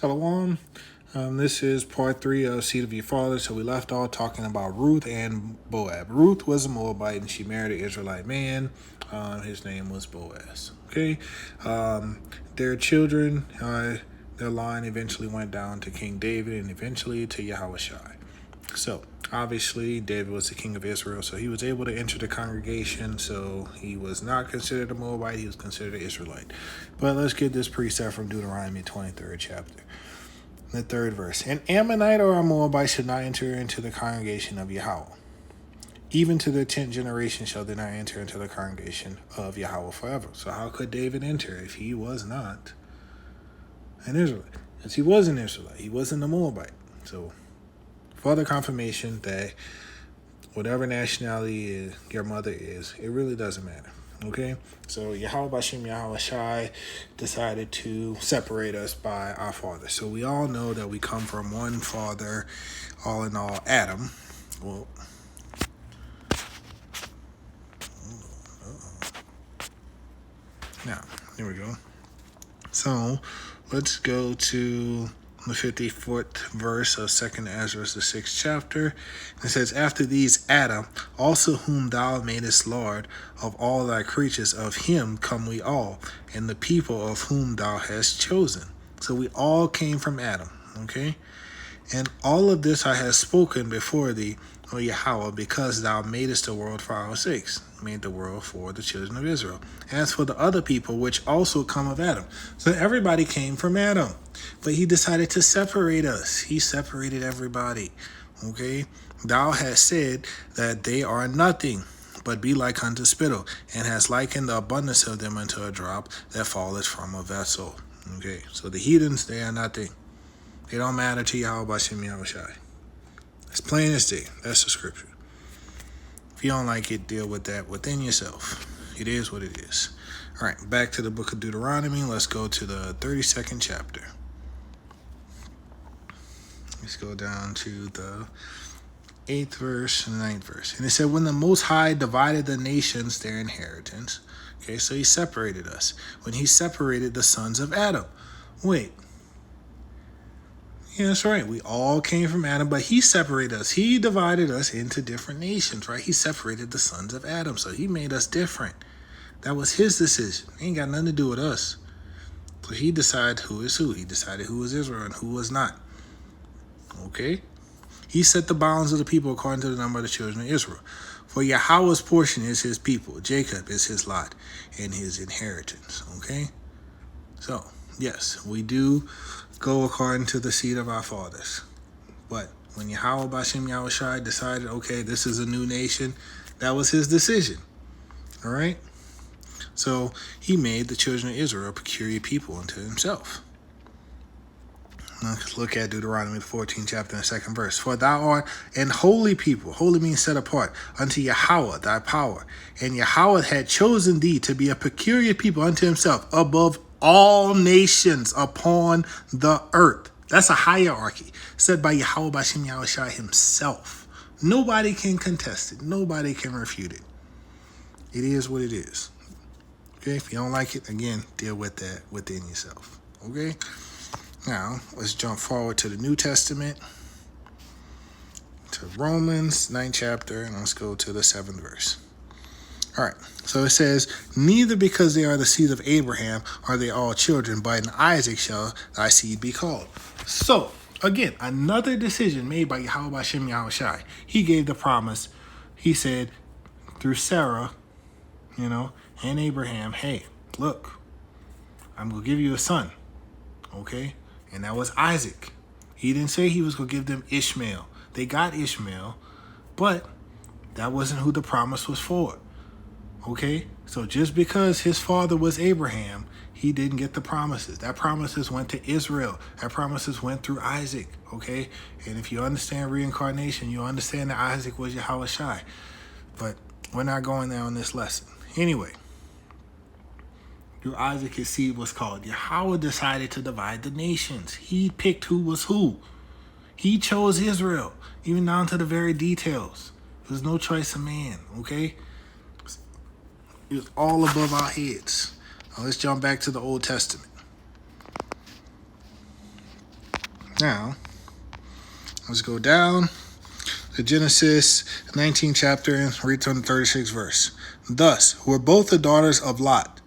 Shalom. This is part 3 of Seed of Your Father. So we left off talking about Ruth and Boaz. Ruth was a Moabite and she married an Israelite man. His name was Boaz. Okay. Their children, their line eventually went down to King David and eventually to Yahawah. So obviously David was the king of Israel, so he was able to enter the congregation. So he was not considered a Moabite, he was considered an Israelite. But let's get this precept from Deuteronomy 23rd chapter. The 3rd verse. An Ammonite or a Moabite should not enter into the congregation of Yahawah. Even to the 10th generation shall they not enter into the congregation of Yahawah forever. So how could David enter if he was not an Israelite? Because he was an Israelite. He wasn't a Moabite. So further confirmation that whatever nationality your mother is, it really doesn't matter. Okay? So Yahawah Bashem Yahawah Shai decided to separate us by our father. So we all know that we come from one father, all in all, Adam. Well, now, here we go. So let's go to the 54th verse of 2nd Ezra, the 6th chapter. It says, after these Adam, also whom thou madest Lord of all thy creatures, of him come we all, and the people of whom thou hast chosen. So we all came from Adam, okay? And all of this I have spoken before thee, O Yahawah, because thou madest the world for our sakes. Made the world for the children of Israel. As for the other people, which also come of Adam. So everybody came from Adam. But he decided to separate us. He separated everybody. Okay? Thou hast said that they are nothing, but be like unto spittle, and hast likened the abundance of them unto a drop that falleth from a vessel. Okay? So the heathens, they are nothing. They don't matter to Yahawah Bashem Yahushai. It's plain as day. That's the scripture. If you don't like it, deal with that within yourself. It is what it is. All right, back to the book of Deuteronomy. Let's go to the 32nd chapter. Let's go down to the 8th verse and the 9th verse. And it said, when the Most High divided the nations their inheritance. Okay, so he separated us. When he separated the sons of Adam. Wait. Yeah, that's right. We all came from Adam, but he separated us. He divided us into different nations, right? He separated the sons of Adam, so he made us different. That was his decision. It ain't got nothing to do with us. So he decided who is who. He decided who was Israel and who was not. Okay? He set the bounds of the people according to the number of the children of Israel. For Yahawah's portion is his people. Jacob is his lot and his inheritance. Okay? So, yes, we do go according to the seed of our fathers. But when Yahawah Bashem Yahushai decided, okay, this is a new nation, that was his decision. All right? So he made the children of Israel a peculiar people unto himself. Let's look at Deuteronomy 14 chapter and 2nd verse. For thou art an holy people. Holy means set apart. Unto Yahawah thy power. And Yahawah had chosen thee to be a peculiar people unto himself above all nations upon the earth. That's a hierarchy set by Yahawah Bashem Yahushai himself. Nobody can contest it. Nobody can refute it. It is what it is. Okay, if you don't like it, again, deal with that within yourself. Okay? Now, let's jump forward to the New Testament, to Romans 9th chapter, and let's go to the 7th verse. All right, so it says, neither because they are the seed of Abraham are they all children, but in Isaac shall thy seed be called. So, again, another decision made by Yahawah Bashem Yahushai. He gave the promise. He said, through Sarah, and Abraham, hey, look, I'm going to give you a son, okay? And that was Isaac. He didn't say he was going to give them Ishmael. They got Ishmael, but that wasn't who the promise was for. Okay, so just because his father was Abraham, he didn't get the promises. That promises went to Israel. That promises went through Isaac. Okay, and if you understand reincarnation, you understand that Isaac was Yahawah Shai. But we're not going there on this lesson. Anyway, through Isaac, his seed was called. Yahawah decided to divide the nations. He picked who was who. He chose Israel, even down to the very details. There's no choice of man. Okay. It was all above our heads. Now let's jump back to the Old Testament. Now, let's go down to Genesis 19th chapter and read from the 36th verse. Thus were both the daughters of Lot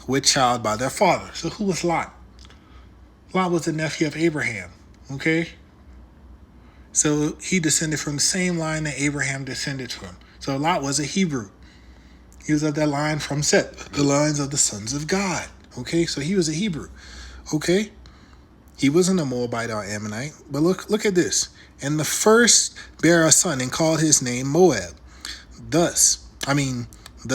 with child by their father. So who was Lot? Lot was the nephew of Abraham. Okay? So he descended from the same line that Abraham descended from. So Lot was a Hebrew. He was of that line from Seth, the lines of the sons of God. Okay? So he was a Hebrew. Okay? He wasn't a Moabite or Ammonite. But look at this. And the first bare a son and called his name Moab. The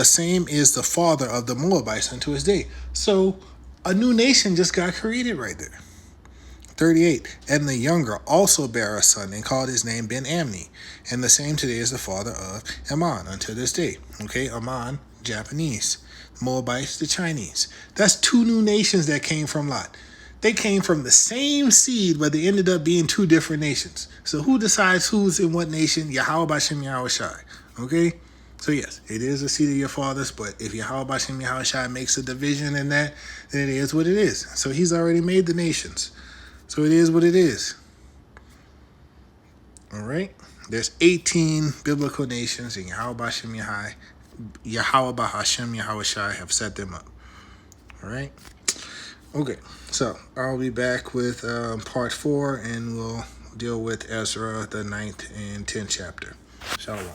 same is the father of the Moabites unto his day. So a new nation just got created right there. 38. And the younger also bare a son and called his name Ben-Ammi. And the same today is the father of Ammon unto this day. Okay, Ammon, Japanese. Moabites, the Chinese. That's two new nations that came from Lot. They came from the same seed, but they ended up being two different nations. So who decides who's in what nation? Yahawah Bashem Yahushai. Okay? So yes, it is the seed of your fathers, but if Yahawah Bashem Yahushai makes a division in that, then it is what it is. So he's already made the nations. So it is what it is. All right? There's 18 biblical nations, and Yahawah Bashem Yahushai have set them up. All right? Okay, so I'll be back with part 4, and we'll deal with Ezra, the 9th and 10th chapter. Shalom.